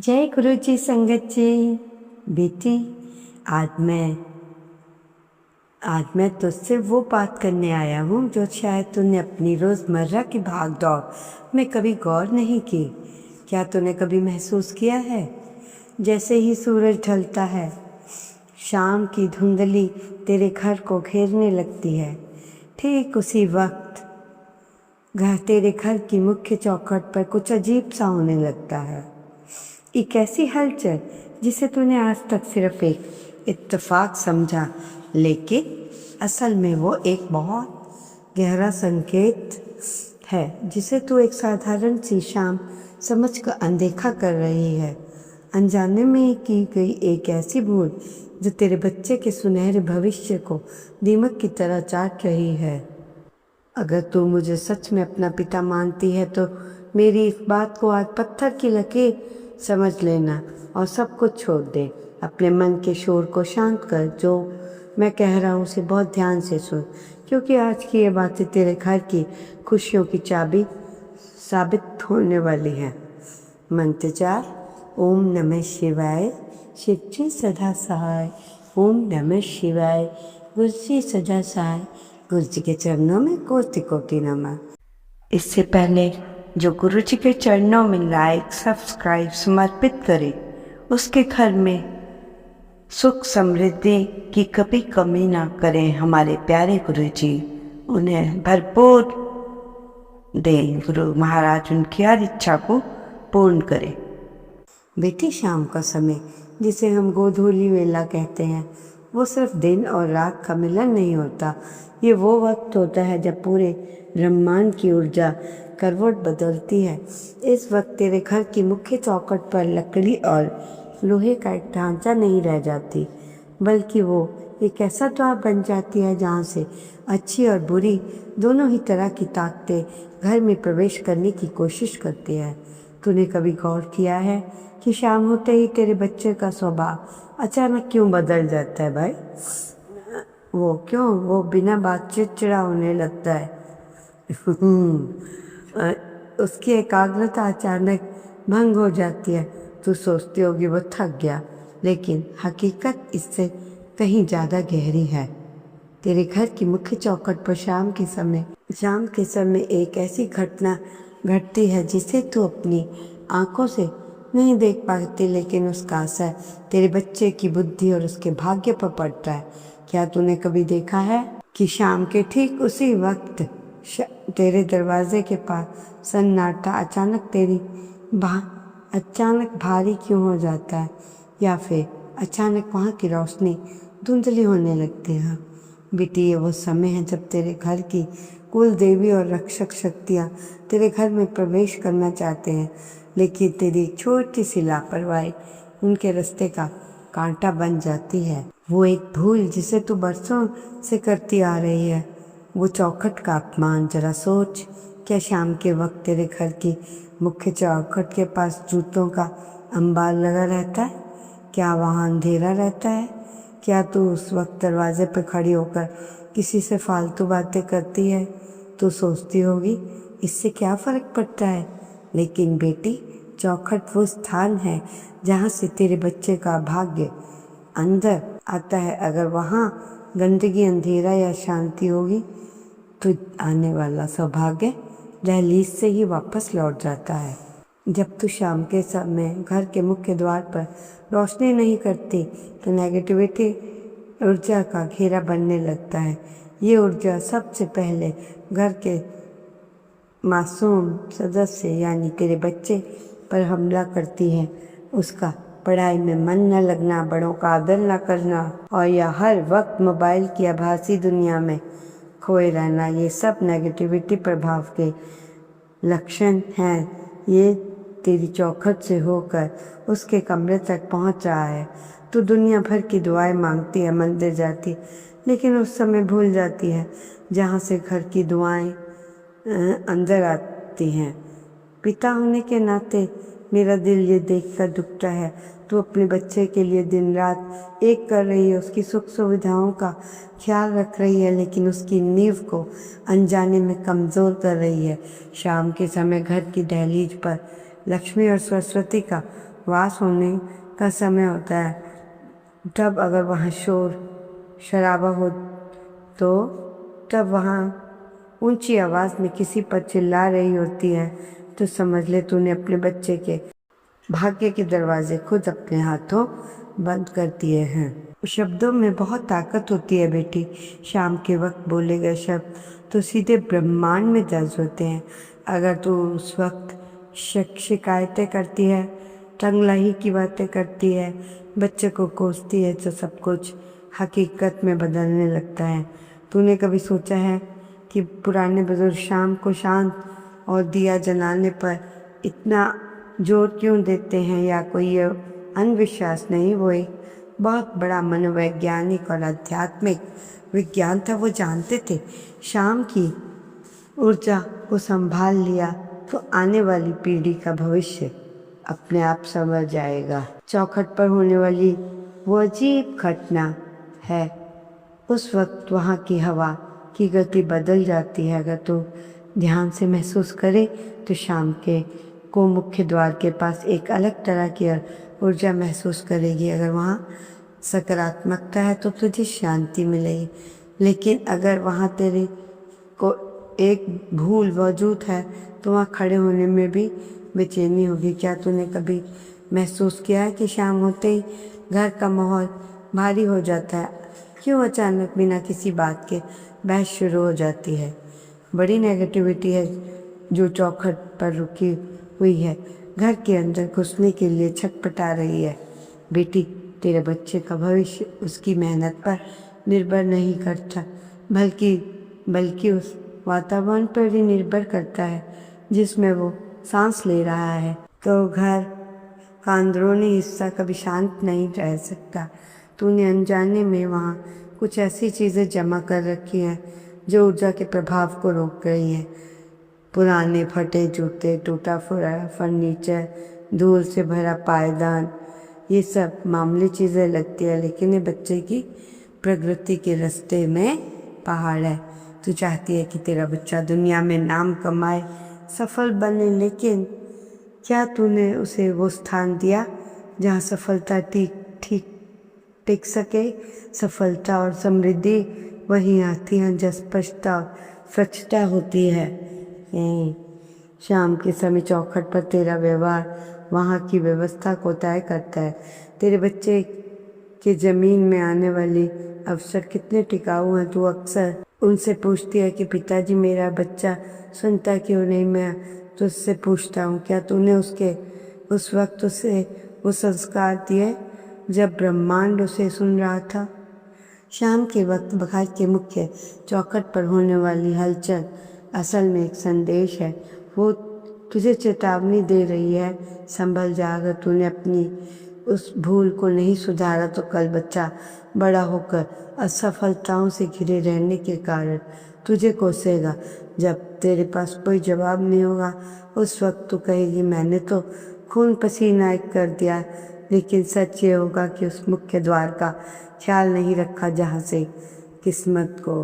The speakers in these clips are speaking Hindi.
जय गुरु जी संगत जी। बेटी, आज मैं तुझसे वो बात करने आया हूँ जो शायद तूने अपनी रोज़मर्रा की भाग दौड़ में कभी गौर नहीं की। क्या तूने कभी महसूस किया है, जैसे ही सूरज ढलता है शाम की धुंधली तेरे घर को घेरने लगती है, ठीक उसी वक्त तेरे घर की मुख्य चौखट पर कुछ अजीब सा होने लगता है। एक ऐसी हलचल जिसे तूने आज तक सिर्फ एक इत्तेफाक समझा, लेकिन असल में वो एक बहुत गहरा संकेत है जिसे तू एक साधारण सी शाम समझकर अनदेखा कर रही है। अनजाने में की गई एक ऐसी भूल जो तेरे बच्चे के सुनहरे भविष्य को दीमक की तरह चाट रही है। अगर तू मुझे सच में अपना पिता मानती है तो मेरी इस बात को आज पत्थर की लकीर समझ लेना और सब कुछ छोड़ दे। अपने मन के शोर को शांत कर। जो मैं कह रहा हूँ उसे बहुत ध्यान से सुन, क्योंकि आज की ये बातें तेरे घर की खुशियों की चाबी साबित होने वाली है। मंत्र जाप: ओम नमः शिवाय, शिव जी सदा सहाय। ओम नमः शिवाय, गुरु जी सदा सहाय। गुरु जी के चरणों में कोटि कोटि नमः। इससे पहले जो गुरु जी के चरणों में लाइक सब्सक्राइब समर्पित करे, उसके घर में सुख समृद्धि की कभी कमी ना करें। हमारे प्यारे गुरु जी उन्हें भरपूर दें। गुरु महाराज उनकी हर इच्छा को पूर्ण करें। बेटी, शाम का समय जिसे हम गोधूली वेला कहते हैं, वो सिर्फ दिन और रात का मिलन नहीं होता। ये वो वक्त होता है जब पूरे ब्रह्मांड की ऊर्जा करवट बदलती है। इस वक्त तेरे घर की मुख्य चौखट पर लकड़ी और लोहे का एक ढांचा नहीं रह जाती, बल्कि वो एक ऐसा द्वार बन जाती है जहाँ से अच्छी और बुरी दोनों ही तरह की ताकतें घर में प्रवेश करने की कोशिश करती है। तूने कभी गौर किया है कि शाम होते ही तेरे बच्चे का स्वभाव अचानक क्यों बदल जाता है भाई? वो बिना बात चिड़चिड़ा होने लगता है। उसकी एकाग्रता अचानक भंग हो जाती है। तू सोचती होगी वो थक गया, लेकिन हकीकत इससे कहीं ज़्यादा गहरी है। तेरे घर की मुख्य चौखट पर शाम के समय एक ऐसी घटना घटती है जिसे तू अपनी आंखों से नहीं देख पाती, लेकिन उसका असर तेरे बच्चे की बुद्धि और उसके भाग्य पर पड़ता है। क्या तूने कभी देखा है कि शाम के ठीक उसी वक्त तेरे दरवाजे के पास सन्नाटा अचानक भारी क्यों हो जाता है, या फिर अचानक वहाँ की रोशनी धुंधली होने लगती है? बेटी, ये वो समय है जब तेरे घर की कुल देवी और रक्षक शक्तियाँ तेरे घर में प्रवेश करना चाहते हैं, लेकिन तेरी छोटी सी लापरवाही उनके रास्ते का कांटा बन जाती है। वो एक भूल जिसे तू बरसों से करती आ रही है, वो चौखट का अपमान। जरा सोच, क्या शाम के वक्त तेरे घर की मुख्य चौखट के पास जूतों का अंबार लगा रहता है? क्या वहाँ अंधेरा रहता है? क्या तू उस वक्त दरवाजे पर खड़ी होकर किसी से फालतू बातें करती है? तू सोचती होगी इससे क्या फ़र्क पड़ता है, लेकिन बेटी, चौखट वो स्थान है जहाँ से तेरे बच्चे का भाग्य अंदर आता है। अगर वहाँ गंदगी, अंधेरा या शांति होगी तो आने वाला सौभाग्य दहलीज से ही वापस लौट जाता है। जब तू शाम के समय घर के मुख्य द्वार पर रोशनी नहीं करती तो नेगेटिविटी ऊर्जा का घेरा बनने लगता है। ये ऊर्जा सबसे पहले घर के मासूम सदस्य यानी तेरे बच्चे पर हमला करती है। उसका पढ़ाई में मन न लगना, बड़ों का आदर न करना और या हर वक्त मोबाइल की आभासी दुनिया में खोए रहना, ये सब नेगेटिविटी प्रभाव के लक्षण हैं। ये तेरी चौखट से होकर उसके कमरे तक पहुंच रहा है। तू दुनिया भर की दुआएं मांगती है, मंदिर जाती, लेकिन उस समय भूल जाती है जहाँ से घर की दुआएं अंदर आती हैं। पिता होने के नाते मेरा दिल ये देखकर दुखता है तू अपने बच्चे के लिए दिन रात एक कर रही है, उसकी सुख सुविधाओं का ख्याल रख रही है, लेकिन उसकी नींव को अनजाने में कमज़ोर कर रही है। शाम के समय घर की दहलीज पर लक्ष्मी और सरस्वती का वास होने का समय होता है, तब अगर वहाँ शोर शराबा हो तो तब वहाँ ऊंची आवाज़ में किसी पर चिल्ला रही होती है तो समझ ले तूने अपने बच्चे के भाग्य के दरवाजे खुद अपने हाथों बंद कर दिए हैं। शब्दों में बहुत ताकत होती है बेटी। शाम के वक्त बोले गए शब्द तो सीधे ब्रह्मांड में दर्ज होते हैं। अगर तू उस वक्त शिकायतें करती है, टंगलाही की बातें करती है, बच्चे को कोसती है तो सब कुछ हकीकत में बदलने लगता है। तूने कभी सोचा है कि पुराने बुजुर्ग शाम को शांत और दिया जलाने पर इतना जोर क्यों देते हैं? या कोई ये अंधविश्वास नहीं, वो एक बहुत बड़ा मनोवैज्ञानिक और आध्यात्मिक विज्ञान था। वो जानते थे शाम की ऊर्जा को संभाल लिया तो आने वाली पीढ़ी का भविष्य अपने आप संवर जाएगा। चौखट पर होने वाली वो अजीब घटना है, उस वक्त वहाँ की हवा की गति बदल जाती है। अगर तू ध्यान से महसूस करे तो शाम के को मुख्य द्वार के पास एक अलग तरह की ऊर्जा महसूस करेगी। अगर वहाँ सकारात्मकता है तो तुझे शांति मिलेगी, लेकिन अगर वहाँ तेरे को एक भूल मौजूद है तो वहाँ खड़े होने में भी बेचैनी होगी। क्या तूने कभी महसूस किया है कि शाम होते ही घर का माहौल भारी हो जाता है? क्यों अचानक बिना किसी बात के बहस शुरू हो जाती है? बड़ी नेगेटिविटी है जो चौखट पर रुकी हुई है, घर के अंदर घुसने के लिए छटपटा रही है। बेटी, तेरे बच्चे का भविष्य उसकी मेहनत पर निर्भर नहीं करता, बल्कि उस वातावरण पर भी निर्भर करता है जिसमें वो सांस ले रहा है। तो घर का अंदरूनी हिस्सा कभी शांत नहीं रह सकता। तूने अनजाने में वहाँ कुछ ऐसी चीज़ें जमा कर रखी हैं जो ऊर्जा के प्रभाव को रोक रही हैं। पुराने फटे जूते, टूटा फुटा फर्नीचर, धूल से भरा पायदान, ये सब मामूली चीज़ें लगती है, लेकिन ये बच्चे की प्रगति के रास्ते में पहाड़ है। तू चाहती है कि तेरा बच्चा दुनिया में नाम कमाए, सफल बने, लेकिन क्या तूने उसे वो स्थान दिया जहाँ सफलता टिक सके? सफलता और समृद्धि वहीं आती हैं जहाँ स्पष्टता और स्वच्छता होती है। शाम के समय चौखट पर तेरा व्यवहार वहाँ की व्यवस्था को तय करता है। तेरे बच्चे के ज़मीन में आने वाली अवसर कितने टिकाऊ हैं? तू अक्सर उनसे पूछती है कि पिताजी मेरा बच्चा सुनता क्यों नहीं? मैं तुझसे पूछता हूँ, क्या तूने उस वक्त उसे वो संस्कार दिए जब ब्रह्मांड उसे सुन रहा था? शाम के वक्त घर के मुख्य चौखट पर होने वाली हलचल असल में एक संदेश है। वो तुझे चेतावनी दे रही है, संभल जा। अगर तूने अपनी उस भूल को नहीं सुधारा तो कल बच्चा बड़ा होकर असफलताओं से घिरे रहने के कारण तुझे कोसेगा। जब तेरे पास कोई जवाब नहीं होगा उस वक्त तू कहेगी मैंने तो खून पसीना एक कर दिया, लेकिन सच ये होगा कि उस मुख्य द्वार का ख्याल नहीं रखा जहाँ से किस्मत को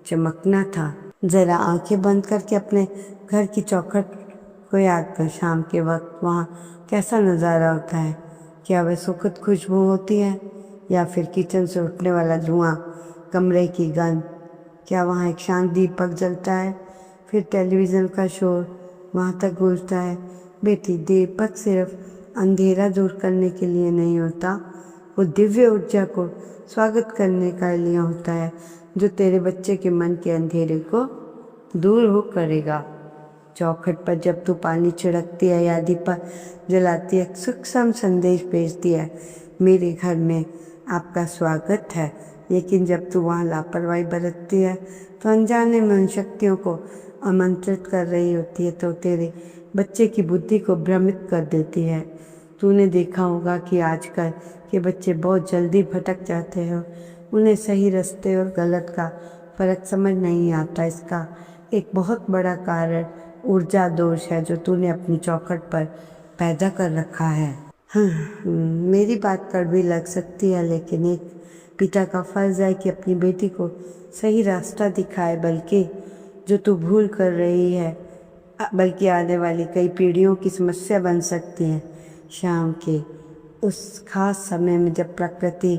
चमकना था। ज़रा आंखें बंद करके अपने घर की चौखट को याद कर। शाम के वक्त वहाँ कैसा नज़ारा होता है? क्या वह सुखद खुशबू होती है या फिर किचन से उठने वाला धुआं, कमरे की गंध? क्या वहाँ एक शांत दीपक जलता है, फिर टेलीविज़न का शोर वहाँ तक गूंजता है? बेटी, दीपक सिर्फ अंधेरा दूर करने के लिए नहीं होता, वो दिव्य ऊर्जा को स्वागत करने के लिए होता है जो तेरे बच्चे के मन के अंधेरे को दूर हो करेगा। चौखट पर जब तू पानी छिड़कती है या दीपक जलाती है, सूक्ष्म संदेश भेजती है, मेरे घर में आपका स्वागत है। लेकिन जब तू वहाँ लापरवाही बरतती है तो अनजाने में उन शक्तियों को आमंत्रित कर रही होती है, तो तेरे बच्चे की बुद्धि को भ्रमित कर देती है। तूने देखा होगा कि आजकल के बच्चे बहुत जल्दी भटक जाते हैं, उन्हें सही रास्ते और गलत का फर्क समझ नहीं आता। इसका एक बहुत बड़ा कारण ऊर्जा दोष है जो तूने अपनी चौखट पर पैदा कर रखा है। मेरी बात कड़वी लग सकती है, लेकिन एक पिता का फर्ज है कि अपनी बेटी को सही रास्ता दिखाए, बल्कि जो तू भूल कर रही है बल्कि आने वाली कई पीढ़ियों की समस्या बन सकती है। शाम के उस खास समय में जब प्रकृति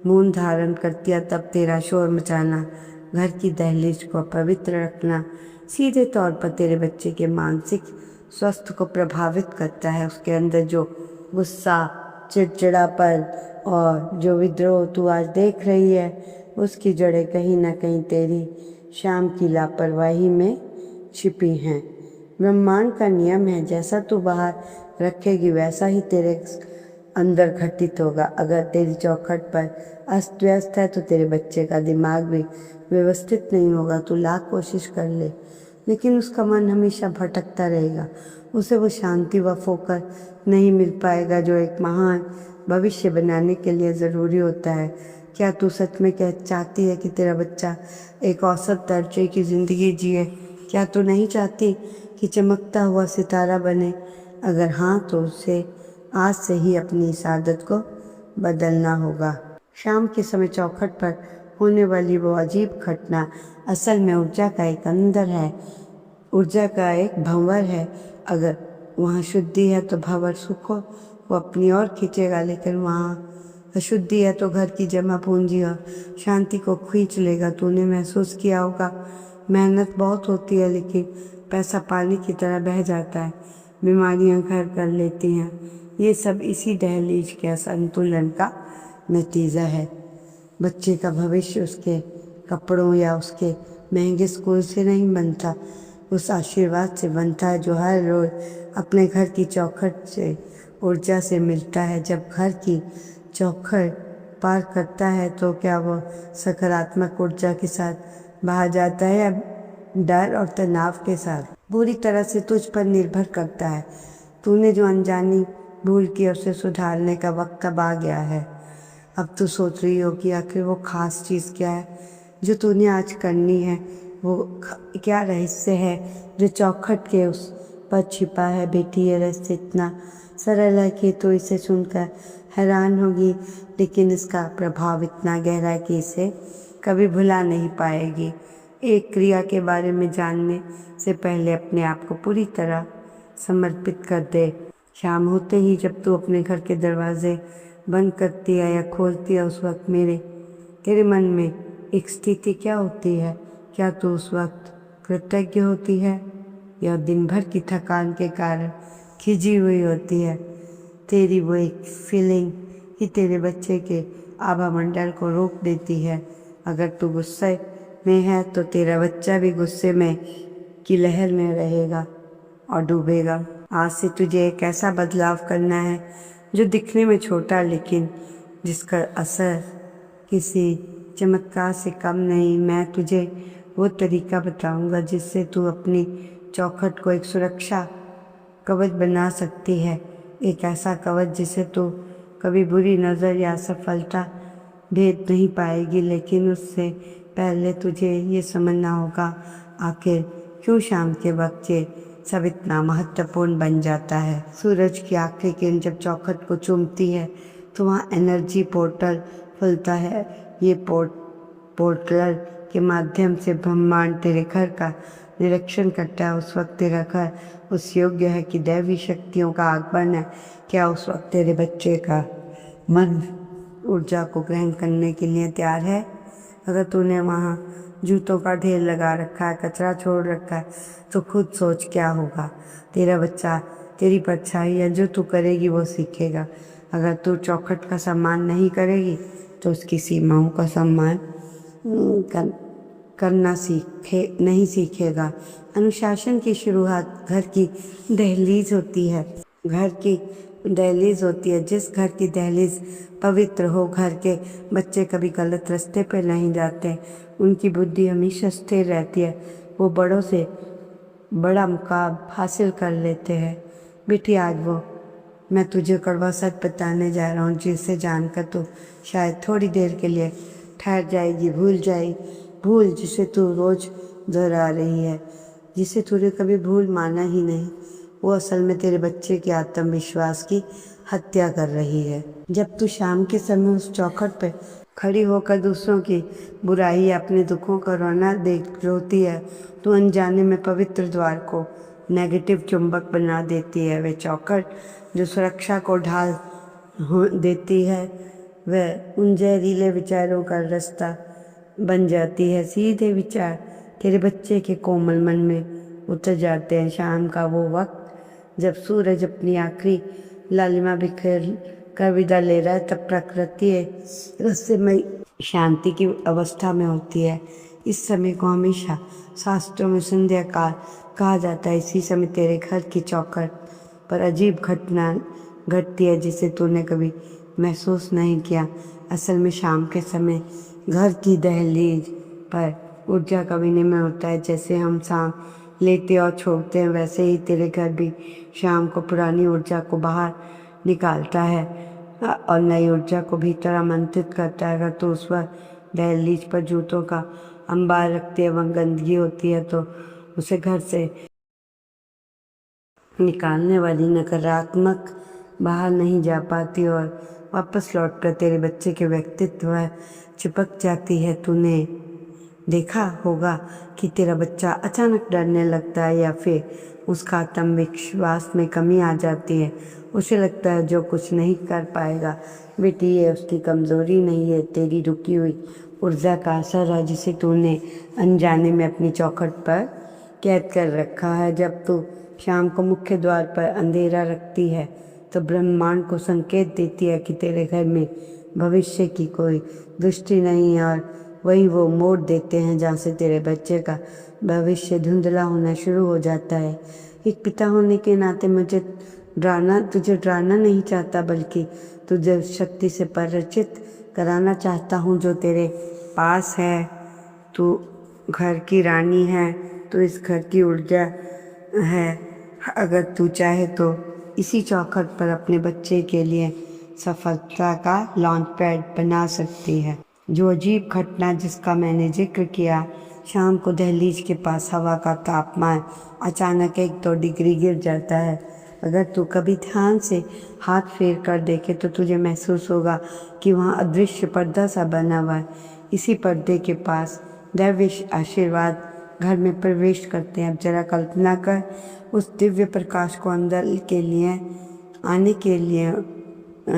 मौन धारण करती है, तब तेरा शोर मचाना, घर की दहलीज को पवित्र रखना सीधे तौर पर तेरे बच्चे के मानसिक स्वास्थ्य को प्रभावित करता है। उसके अंदर जो गुस्सा, चिड़चिड़ापन और जो विद्रोह तू आज देख रही है, उसकी जड़ें कहीं ना कहीं तेरी शाम की लापरवाही में छिपी हैं। ब्रह्मांड का नियम है, जैसा तू बाहर रखेगी वैसा ही तेरे अंदर घटित होगा। अगर तेरी चौखट पर अस्त व्यस्त है तो तेरे बच्चे का दिमाग भी व्यवस्थित नहीं होगा। तू लाख कोशिश कर ले, लेकिन उसका मन हमेशा भटकता रहेगा। उसे वो शांति व फोकस नहीं मिल पाएगा जो एक महान भविष्य बनाने के लिए ज़रूरी होता है। क्या तू सच में चाहती है कि तेरा बच्चा एक औसत दर्जे की ज़िंदगी जिए? क्या तू नहीं चाहती कि चमकता हुआ सितारा बने? अगर हाँ, तो उसे आज से ही अपनी इस आदत को बदलना होगा। शाम के समय चौखट पर होने वाली वो अजीब घटना असल में ऊर्जा का एक अंदर है, ऊर्जा का एक भंवर है। अगर वहाँ शुद्धि है तो भंवर सुख को वो अपनी ओर खींचेगा, लेकिन वहाँ अशुद्धि है तो घर की जमा पूंजी और शांति को खींच लेगा। तूने महसूस किया होगा, मेहनत बहुत होती है लेकिन पैसा पानी की तरह बह जाता है, बीमारियां घर कर लेती हैं। ये सब इसी दहलीज के असंतुलन का नतीजा है। बच्चे का भविष्य उसके कपड़ों या उसके महंगे स्कूल से नहीं बनता, उस आशीर्वाद से बनता है जो हर रोज अपने घर की चौखट से ऊर्जा से मिलता है। जब घर की चौखट पार करता है तो क्या वो सकारात्मक ऊर्जा के साथ बाहर जाता है या डर और तनाव के साथ? पूरी तरह से तुझ पर निर्भर करता है। तूने जो अनजानी भूल की उसे सुधारने का वक्त अब आ गया है। अब तू सोच रही हो कि आखिर वो खास चीज़ क्या है जो तूने आज करनी है, वो क्या रहस्य है जो चौखट के उस पर छिपा है। बेटी, ये रहस्य इतना सरल है कि तू इसे सुनकर हैरान होगी, लेकिन इसका प्रभाव इतना गहरा है कि इसे कभी भुला नहीं पाएगी। एक क्रिया के बारे में जानने से पहले अपने आप को पूरी तरह समर्पित कर दे। शाम होते ही जब तू अपने घर के दरवाजे बंद करती है या खोलती है, उस वक्त तेरे मन में एक स्थिति क्या होती है? क्या तू उस वक्त कृतज्ञ होती है या दिन भर की थकान के कारण खिंची हुई होती है? तेरी वो एक फीलिंग ही तेरे बच्चे के आभा मंडल को रोक देती है। अगर तू गुस्से में है तो तेरा बच्चा भी गुस्से में की लहर में रहेगा और डूबेगा। आज से तुझे एक ऐसा बदलाव करना है जो दिखने में छोटा लेकिन जिसका असर किसी चमत्कार से कम नहीं। मैं तुझे वो तरीका बताऊंगा जिससे तू अपनी चौखट को एक सुरक्षा कवच बना सकती है। एक ऐसा कवच जिसे तू कभी बुरी नज़र या असफलता भेद नहीं पाएगी। लेकिन उससे पहले तुझे ये समझना होगा आखिर क्यों शाम के वक्त ये सब इतना महत्वपूर्ण बन जाता है। सूरज की आखिरी किरण जब चौखट को चूमती है तो वहाँ एनर्जी पोर्टल खुलता है। ये पोर्टल के माध्यम से ब्रह्मांड तेरे घर का निरीक्षण करता है। उस वक्त तेरा घर उस योग्य है कि दैवी शक्तियों का आगमन है। क्या उस वक्त तेरे बच्चे का मन ऊर्जा को ग्रहण करने के लिए तैयार है? अगर तूने वहाँ जूतों का ढेर लगा रखा है, कचरा छोड़ रखा है, तो खुद सोच क्या होगा। तेरा बच्चा तेरी परछाई है, जो तू करेगी वो सीखेगा। अगर तू चौखट का सम्मान नहीं करेगी तो उसकी सीमाओं का सम्मान करना नहीं सीखेगा। अनुशासन की शुरुआत घर की दहलीज होती है। जिस घर की दहलीज पवित्र हो, घर के बच्चे कभी गलत रास्ते पर नहीं जाते, उनकी बुद्धि हमेशा स्थिर रहती है, वो बड़ों से बड़ा मुकाम हासिल कर लेते हैं। बेटी, आज मैं तुझे कड़वा सच बताने जा रहा हूँ जिसे जानकर तू शायद थोड़ी देर के लिए ठहर जाएगी, भूल जिसे तू रोज दोहरा रही है, जिसे तूने कभी भूल माना ही नहीं, वो असल में तेरे बच्चे के आत्मविश्वास की हत्या कर रही है। जब तू शाम के समय उस चौखट पे खड़ी होकर दूसरों की बुराई या अपने दुखों का रोना देख रोती है, तो अनजाने में पवित्र द्वार को नेगेटिव चुंबक बना देती है। वह चौखट जो सुरक्षा को ढाल देती है, वह उन जहरीले विचारों का रास्ता बन जाती है। सीधे विचार तेरे बच्चे के कोमल मन में उतर जाते हैं। शाम का वो वक्त जब सूरज अपनी आखिरी लालिमा बिखेर कर विदा ले रहा है, तब प्रकृति रहस्यमय शांति की अवस्था में होती है। इस समय को हमेशा शास्त्रों में संध्या काल कहा जाता है। इसी समय तेरे घर की चौखट पर अजीब घटना घटती है जिसे तूने कभी महसूस नहीं किया। असल में शाम के समय घर की दहलीज पर ऊर्जा का विनिमय होता है। जैसे हम शाम लेते और छोड़ते हैं, वैसे ही तेरे घर भी शाम को पुरानी ऊर्जा को बाहर निकालता है और नई ऊर्जा को भीतर आमंत्रित करता है। अगर तो उस वक्त दहलीज पर जूतों का अंबार रखते एवं गंदगी होती है तो उसे घर से निकालने वाली नकारात्मक बाहर नहीं जा पाती और वापस लौटकर तेरे बच्चे के व्यक्तित्व चिपक जाती है। तूने देखा होगा कि तेरा बच्चा अचानक डरने लगता है या फिर उसका आत्मविश्वास में कमी आ जाती है। उसे लगता है जो कुछ नहीं कर पाएगा। बेटी, ये उसकी कमज़ोरी नहीं है, तेरी रुकी हुई ऊर्जा का असर है जिसे तूने अनजाने में अपनी चौखट पर कैद कर रखा है। जब तू शाम को मुख्य द्वार पर अंधेरा रखती है तो ब्रह्मांड को संकेत देती है कि तेरे घर में भविष्य की कोई दृष्टि नहीं है, और वही वो मोड़ देते हैं जहाँ से तेरे बच्चे का भविष्य धुंधला होना शुरू हो जाता है। एक पिता होने के नाते तुझे डराना नहीं चाहता, बल्कि तुझे शक्ति से परिचित कराना चाहता हूँ जो तेरे पास है। तू घर की रानी है, तो इस घर की ऊर्जा है। अगर तू चाहे तो इसी चौखट पर अपने बच्चे के लिए सफलता का लॉन्च पैड बना सकती है। जो अजीब घटना जिसका मैंने जिक्र किया, शाम को दहलीज के पास हवा का तापमान अचानक 1-2 डिग्री गिर जाता है। अगर तू कभी ध्यान से हाथ फेर कर देखे तो तुझे महसूस होगा कि वहाँ अदृश्य पर्दा सा बना हुआ है। इसी पर्दे के पास दैवीय आशीर्वाद घर में प्रवेश करते हैं। अब जरा कल्पना कर, उस दिव्य प्रकाश को अंदर के लिए आने के लिए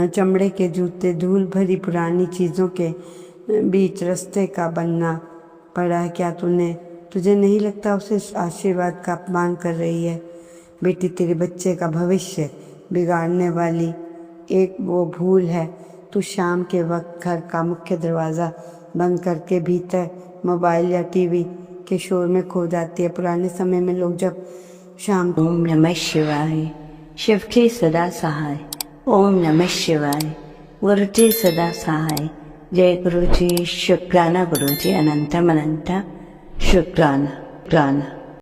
चमड़े के जूते, धूल भरी पुरानी चीज़ों के बीच रास्ते का बनना पड़ा है। क्या तुझे नहीं लगता उसे आशीर्वाद का अपमान कर रही है? बेटी, तेरे बच्चे का भविष्य बिगाड़ने वाली एक वो भूल है। तू शाम के वक्त घर का मुख्य दरवाज़ा बंद करके भीतर मोबाइल या टीवी के शोर में खो जाती है। पुराने समय में लोग जब शाम ओम नमः शिवाय, शिव के सदा सहाय। ओम नमः शिवाय, गुरु के सदा सहाय। जय गुरु जी, शुक्राना गुरु जी, अनंतम अनंत शुक्राना प्राणा।